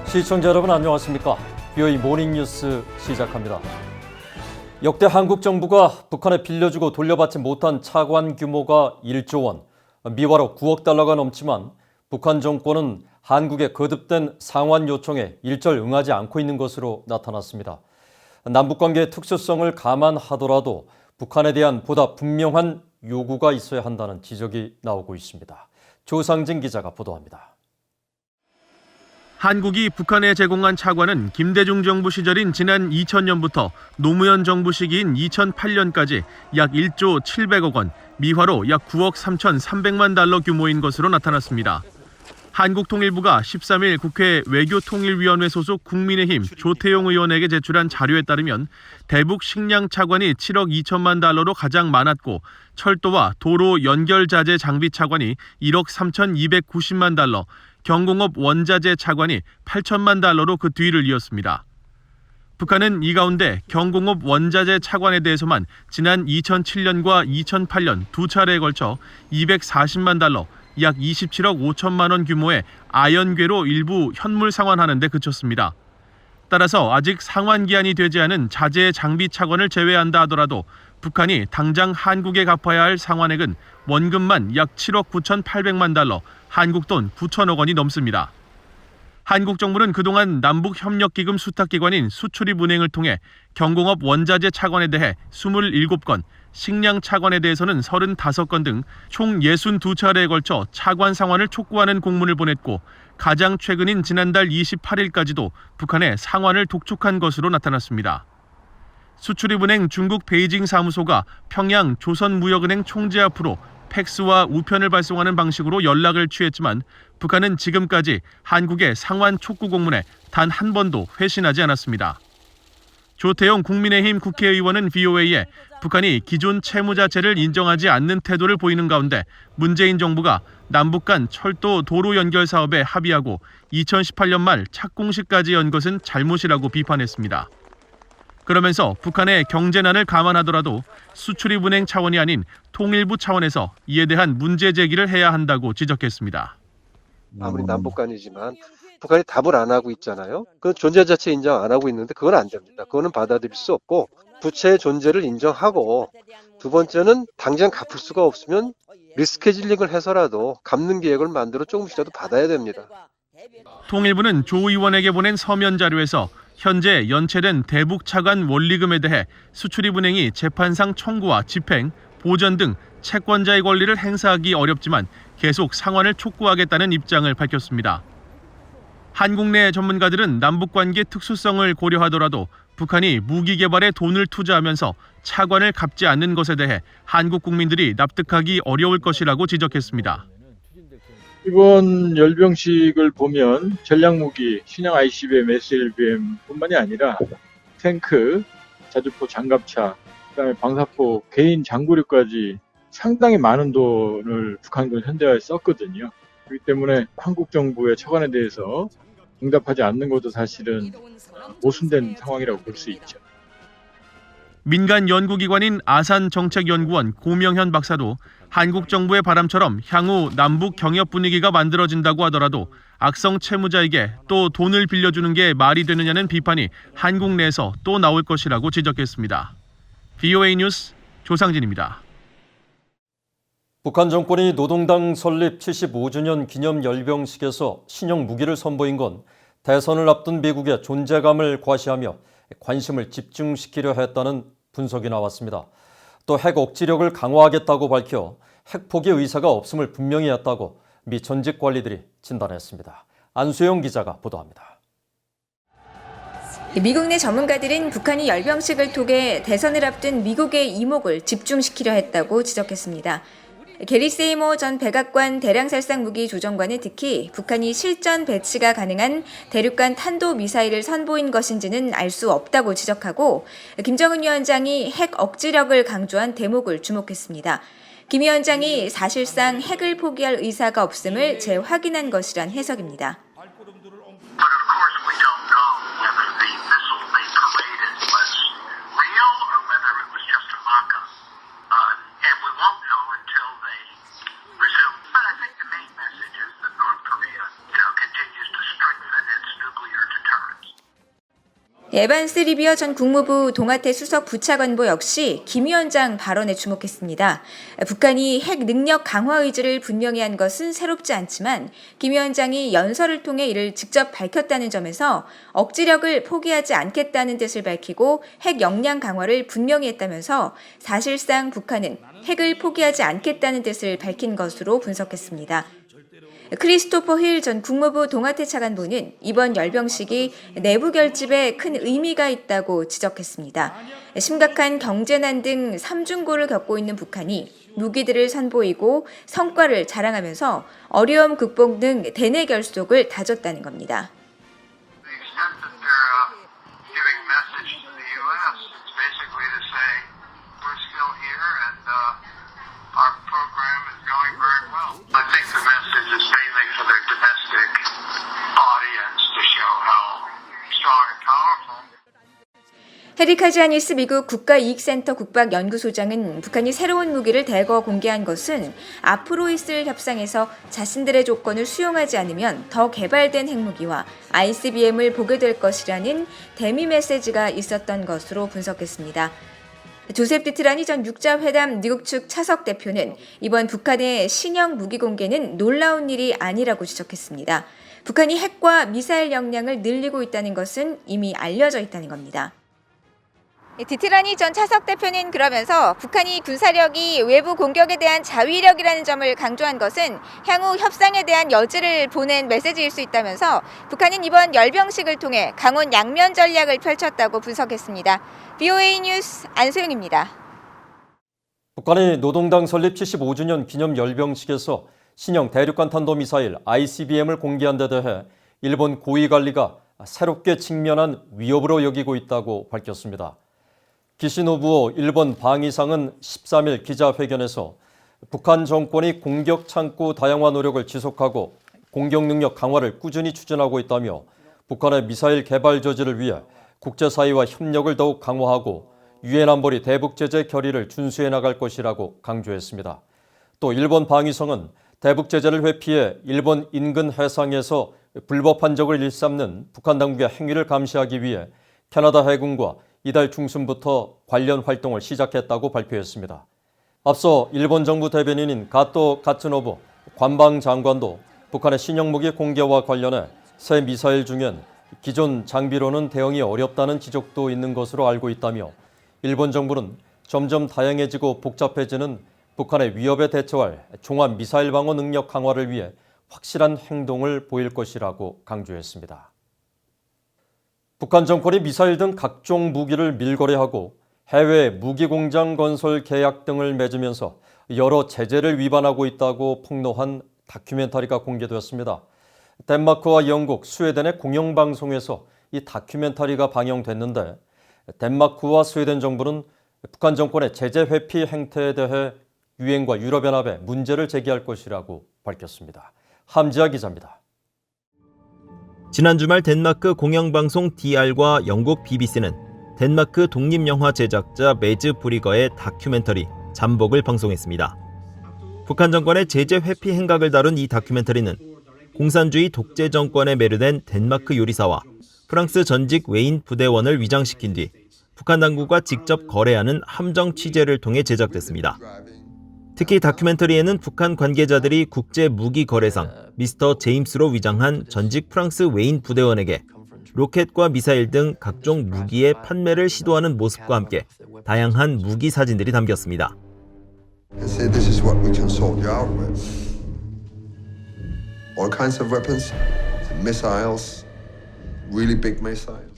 시청자 여러분 안녕하십니까? BOE 모닝뉴스 시작합니다. 역대 한국 정부가 북한에 빌려주고 돌려받지 못한 차관 규모가 1조 원, 미화로 9억 달러가 넘지만 북한 정권은 한국의 거듭된 상환 요청에 일절 응하지 않고 있는 것으로 나타났습니다. 남북관계의 특수성을 감안하더라도 북한에 대한 보다 분명한 요구가 있어야 한다는 지적이 나오고 있습니다. 조상진 기자가 보도합니다. 한국이 북한에 제공한 차관은 김대중 정부 시절인 지난 2000년부터 노무현 정부 시기인 2008년까지 약 1조 700억 원, 미화로 약 9억 3,300만 달러 규모인 것으로 나타났습니다. 한국통일부가 13일 국회 외교통일위원회 소속 국민의힘 조태용 의원에게 제출한 자료에 따르면 대북 식량 차관이 7억 2천만 달러로 가장 많았고 철도와 도로 연결자재 장비 차관이 1억 3,290만 달러, 경공업 원자재 차관이 8천만 달러로 그 뒤를 이었습니다. 북한은 이 가운데 경공업 원자재 차관에 대해서만 지난 2007년과 2008년 두 차례에 걸쳐 240만 달러, 약 27억 5천만 원 규모의 아연괴로 일부 현물 상환하는 데 그쳤습니다. 따라서 아직 상환 기한이 되지 않은 자재 장비 차관을 제외한다 하더라도 북한이 당장 한국에 갚아야 할 상환액은 원금만 약 7억 9,800만 달러, 한국 돈 9천억 원이 넘습니다. 한국 정부는 그동안 남북협력기금 수탁기관인 수출입은행을 통해 경공업 원자재 차관에 대해 27건, 식량 차관에 대해서는 35건 등 총 62차례에 걸쳐 차관 상환을 촉구하는 공문을 보냈고 가장 최근인 지난달 28일까지도 북한에 상환을 독촉한 것으로 나타났습니다. 수출입은행 중국 베이징 사무소가 평양 조선무역은행 총재 앞으로 팩스와 우편을 발송하는 방식으로 연락을 취했지만 북한은 지금까지 한국의 상환 촉구 공문에 단 한 번도 회신하지 않았습니다. 조태용 국민의힘 국회의원은 VOA에 북한이 기존 채무자체를 인정하지 않는 태도를 보이는 가운데 문재인 정부가 남북 간 철도 도로 연결 사업에 합의하고 2018년 말 착공식까지 연 것은 잘못이라고 비판했습니다. 그러면서 북한의 경제난을 감안하더라도 수출입은행 차원이 아닌 통일부 차원에서 이에 대한 문제 제기를 해야 한다고 지적했습니다. 아무리 남북간이지만 북한이 답을 안 하고 있잖아요. 그 존재 자체 인정 안 하고 있는데 그건 안 됩니다. 그거는 받아들일 수 없고 부채의 존재를 인정하고 두 번째는 당장 갚을 수가 없으면 리스케줄링을 해서라도 갚는 계획을 만들어 조금씩이라도 받아야 됩니다. 통일부는 조 의원에게 보낸 서면 자료에서 현재 연체된 대북 차관 원리금에 대해 수출입은행이 재판상 청구와 집행, 보전 등 채권자의 권리를 행사하기 어렵지만 계속 상환을 촉구하겠다는 입장을 밝혔습니다. 한국 내 전문가들은 남북관계 특수성을 고려하더라도 북한이 무기 개발에 돈을 투자하면서 차관을 갚지 않는 것에 대해 한국 국민들이 납득하기 어려울 것이라고 지적했습니다. 이번 열병식을 보면 전략무기, 신형 ICBM, SLBM뿐만이 아니라 탱크, 자주포 장갑차, 그다음에 방사포, 개인 장구류까지 상당히 많은 돈을 북한군 현대화에 썼거든요. 그렇기 때문에 한국 정부의 처관에 대해서 응답하지 않는 것도 사실은 모순된 상황이라고 볼 수 있죠. 민간 연구기관인 아산정책연구원 고명현 박사도 한국 정부의 바람처럼 향후 남북 경협 분위기가 만들어진다고 하더라도 악성 채무자에게 또 돈을 빌려주는 게 말이 되느냐는 비판이 한국 내에서 또 나올 것이라고 지적했습니다. BOA 뉴스 조상진입니다. 북한 정권이 노동당 설립 75주년 기념 열병식에서 신형 무기를 선보인 건 대선을 앞둔 미국의 존재감을 과시하며 관심을 집중시키려 했다는 분석이 나왔습니다. 또 핵 억지력을 강화하겠다고 밝혀 핵 포기 의사가 없음을 분명히 했다고 미 전직 관리들이 진단했습니다. 안수영 기자가 보도합니다. 미국 내 전문가들은 북한이 열병식을 통해 대선을 앞둔 미국의 이목을 집중시키려 했다고 지적했습니다. 게리 세이모 전 백악관 대량살상무기 조정관은 특히 북한이 실전 배치가 가능한 대륙간 탄도미사일을 선보인 것인지는 알 수 없다고 지적하고 김정은 위원장이 핵 억지력을 강조한 대목을 주목했습니다. 김 위원장이 사실상 핵을 포기할 의사가 없음을 재확인한 것이란 해석입니다. But I think the main message is that North Korea, continues to strengthen its nuclear 에반스 리비어 전 국무부 동아태 수석 부차관보 역시 김 위원장 발언에 주목했습니다. 북한이 핵 능력 강화 의지를 분명히 한 것은 새롭지 않지만 김 위원장이 연설을 통해 이를 직접 밝혔다는 점에서 억지력을 포기하지 않겠다는 뜻을 밝히고 핵 역량 강화를 분명히 했다면서 사실상 북한은 핵을 포기하지 않겠다는 뜻을 밝힌 것으로 분석했습니다. 크리스토퍼 힐 전 국무부 동아태 차관보는 이번 열병식이 내부 결집에 큰 의미가 있다고 지적했습니다. 심각한 경제난 등 3중고를 겪고 있는 북한이 무기들을 선보이고 성과를 자랑하면서 어려움 극복 등 대내 결속을 다졌다는 겁니다. Our program is going very well. I think the message is mainly for their domestic audience to show how strong and powerful. 해리 카지아니스 미국 국가이익센터 국방연구소장은 북한이 새로운 무기를 대거 공개한 것은 앞으로 있을 협상에서 자신들의 조건을 수용하지 않으면 더 개발된 핵무기와 ICBM을 보게 될 것이라는 대미 메시지가 있었던 것으로 분석했습니다. 조셉 디트라니 전 육자회담 미국 측 차석 대표는 이번 북한의 신형 무기 공개는 놀라운 일이 아니라고 지적했습니다. 북한이 핵과 미사일 역량을 늘리고 있다는 것은 이미 알려져 있다는 겁니다. 디트라니 전 차석 대표는 그러면서 북한이 군사력이 외부 공격에 대한 자위력이라는 점을 강조한 것은 향후 협상에 대한 여지를 보낸 메시지일 수 있다면서 북한은 이번 열병식을 통해 강원 양면 전략을 펼쳤다고 분석했습니다. BOA 뉴스 안소영입니다. 북한이 노동당 설립 75주년 기념 열병식에서 신형 대륙간 탄도미사일 ICBM을 공개한 데 대해 일본 고위관리가 새롭게 직면한 위협으로 여기고 있다고 밝혔습니다. 기시노부오 일본 방위상은 13일 기자회견에서 북한 정권이 공격 창구 다양화 노력을 지속하고 공격 능력 강화를 꾸준히 추진하고 있다며 북한의 미사일 개발 저지를 위해 국제사회와 협력을 더욱 강화하고 유엔 안보리 대북제재 결의를 준수해 나갈 것이라고 강조했습니다. 또 일본 방위성은 대북제재를 회피해 일본 인근 해상에서 불법 한적을 일삼는 북한 당국의 행위를 감시하기 위해 캐나다 해군과 이달 중순부터 관련 활동을 시작했다고 발표했습니다. 앞서 일본 정부 대변인인 가토 가츠노부 관방장관도 북한의 신형 무기 공개와 관련해 새 미사일 중엔 기존 장비로는 대응이 어렵다는 지적도 있는 것으로 알고 있다며 일본 정부는 점점 다양해지고 복잡해지는 북한의 위협에 대처할 종합 미사일 방어 능력 강화를 위해 확실한 행동을 보일 것이라고 강조했습니다. 북한 정권이 미사일 등 각종 무기를 밀거래하고 해외 무기공장 건설 계약 등을 맺으면서 여러 제재를 위반하고 있다고 폭로한 다큐멘터리가 공개되었습니다. 덴마크와 영국, 스웨덴의 공영방송에서 이 다큐멘터리가 방영됐는데 덴마크와 스웨덴 정부는 북한 정권의 제재 회피 행태에 대해 유엔과 유럽연합에 문제를 제기할 것이라고 밝혔습니다. 함지아 기자입니다. 지난 주말 덴마크 공영방송 DR과 영국 BBC는 덴마크 독립영화 제작자 매즈 브리거의 다큐멘터리 잠복을 방송했습니다. 북한 정권의 제재 회피 행각을 다룬 이 다큐멘터리는 공산주의 독재 정권에 매료된 덴마크 요리사와 프랑스 전직 외인 부대원을 위장시킨 뒤 북한 당국과 직접 거래하는 함정 취재를 통해 제작됐습니다. 특히 다큐멘터리에는 북한 관계자들이 국제 무기 거래상 미스터 제임스로 위장한 전직 프랑스 외인 부대원에게 로켓과 미사일 등 각종 무기의 판매를 시도하는 모습과 함께 다양한 무기 사진들이 담겼습니다. This is what we can sort you out with. All kinds of weapons, missiles, really big missiles.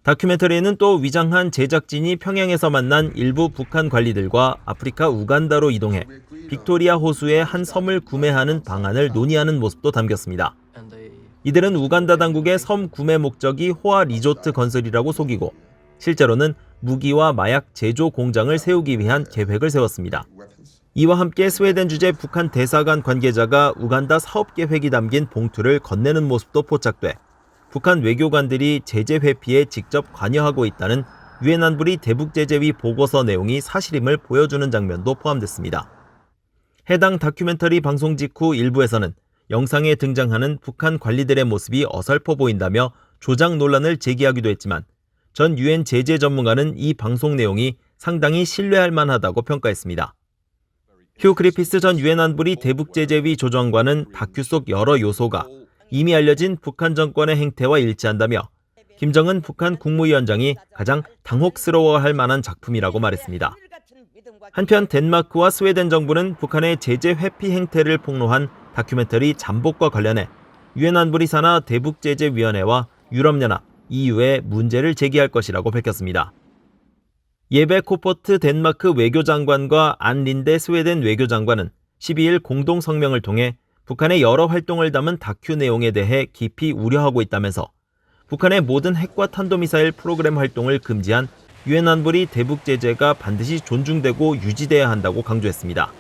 다큐멘터리에는 또 위장한 제작진이 평양에서 만난 일부 북한 관리들과 아프리카 우간다로 이동해 빅토리아 호수의 한 섬을 구매하는 방안을 논의하는 모습도 담겼습니다. 이들은 우간다 당국의 섬 구매 목적이 호화 리조트 건설이라고 속이고 실제로는 무기와 마약 제조 공장을 세우기 위한 계획을 세웠습니다. 이와 함께 스웨덴 주재 북한 대사관 관계자가 우간다 사업 계획이 담긴 봉투를 건네는 모습도 포착돼 북한 외교관들이 제재 회피에 직접 관여하고 있다는 유엔 안보리 대북제재위 보고서 내용이 사실임을 보여주는 장면도 포함됐습니다. 해당 다큐멘터리 방송 직후 일부에서는 영상에 등장하는 북한 관리들의 모습이 어설퍼 보인다며 조작 논란을 제기하기도 했지만 전 유엔 제재 전문가는 이 방송 내용이 상당히 신뢰할 만하다고 평가했습니다. 휴 그리피스 전 유엔 안보리 대북제재위 조정관은 다큐 속 여러 요소가 이미 알려진 북한 정권의 행태와 일치한다며 김정은 북한 국무위원장이 가장 당혹스러워할 만한 작품이라고 말했습니다. 한편 덴마크와 스웨덴 정부는 북한의 제재 회피 행태를 폭로한 다큐멘터리 잠복과 관련해 유엔 안보리 산하 대북제재위원회와 유럽연합, EU에 문제를 제기할 것이라고 밝혔습니다. 예베 코포트 덴마크 외교장관과 안 린데 스웨덴 외교장관은 12일 공동 성명을 통해 북한의 여러 활동을 담은 다큐 내용에 대해 깊이 우려하고 있다면서 북한의 모든 핵과 탄도미사일 프로그램 활동을 금지한 유엔 안보리 대북제재가 반드시 존중되고 유지돼야 한다고 강조했습니다.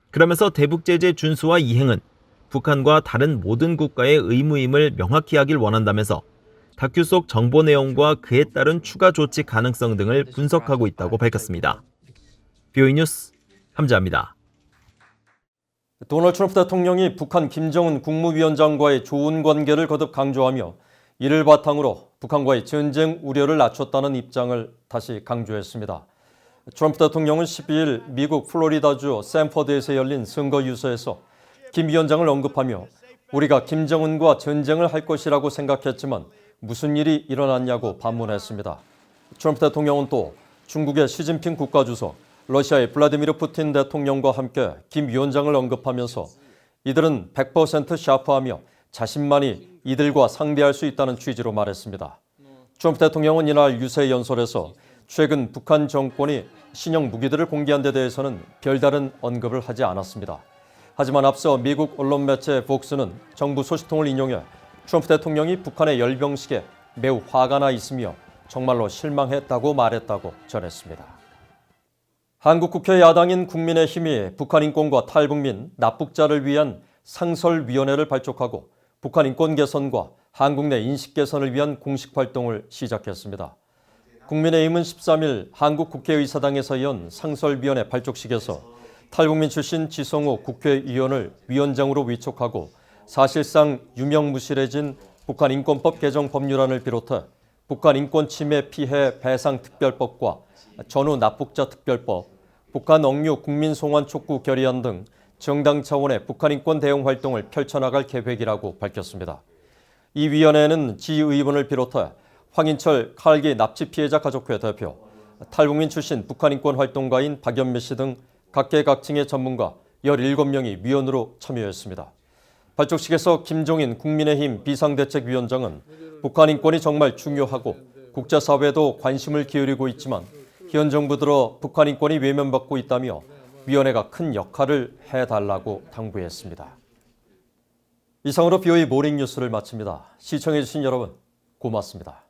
그러면서 대북제재 준수와 이행은 북한과 다른 모든 국가의 의무임을 명확히 하길 원한다면서 다큐 속 정보 내용과 그에 따른 추가 조치 가능성 등을 분석하고 있다고 밝혔습니다. BOE 뉴스 함재합니다. 도널드 트럼프 대통령이 북한 김정은 국무위원장과의 좋은 관계를 거듭 강조하며 이를 바탕으로 북한과의 전쟁 우려를 낮췄다는 입장을 다시 강조했습니다. 트럼프 대통령은 12일 미국 플로리다주 샌퍼드에서 열린 선거 유세에서 김 위원장을 언급하며 우리가 김정은과 전쟁을 할 것이라고 생각했지만 무슨 일이 일어났냐고 반문했습니다. 트럼프 대통령은 또 중국의 시진핑 국가주석, 러시아의 블라디미르 푸틴 대통령과 함께 김 위원장을 언급하면서 이들은 100% 샤프하며 자신만이 이들과 상대할 수 있다는 취지로 말했습니다. 트럼프 대통령은 이날 유세 연설에서 최근 북한 정권이 신형 무기들을 공개한 데 대해서는 별다른 언급을 하지 않았습니다. 하지만 앞서 미국 언론 매체 폭스는 정부 소식통을 인용해 트럼프 대통령이 북한의 열병식에 매우 화가 나 있으며 정말로 실망했다고 말했다고 전했습니다. 한국 국회 야당인 국민의힘이 북한 인권과 탈북민, 납북자를 위한 상설위원회를 발족하고 북한 인권 개선과 한국 내 인식 개선을 위한 공식 활동을 시작했습니다. 국민의힘은 13일 한국 국회의사당에서 연 상설위원회 발족식에서 탈북민 출신 지성호 국회의원을 위원장으로 위촉하고 사실상 유명무실해진 북한 인권법 개정 법률안을 비롯해 북한 인권 침해 피해 배상 특별법과 전후 납북자 특별법, 북한 억류 국민 송환 촉구 결의안 등 정당 차원의 북한 인권 대응 활동을 펼쳐나갈 계획이라고 밝혔습니다. 이 위원회는 지 의원을 비롯해 황인철 칼기 납치 피해자 가족회 대표, 탈북민 출신 북한 인권 활동가인 박연미 씨 등 각계각층의 전문가 17명이 위원으로 참여했습니다. 발족식에서 김종인 국민의힘 비상대책위원장은 북한 인권이 정말 중요하고 국제사회도 관심을 기울이고 있지만 현 정부 들어 북한 인권이 외면받고 있다며 위원회가 큰 역할을 해달라고 당부했습니다. 이상으로 BOE 모닝뉴스를 마칩니다. 시청해주신 여러분 고맙습니다.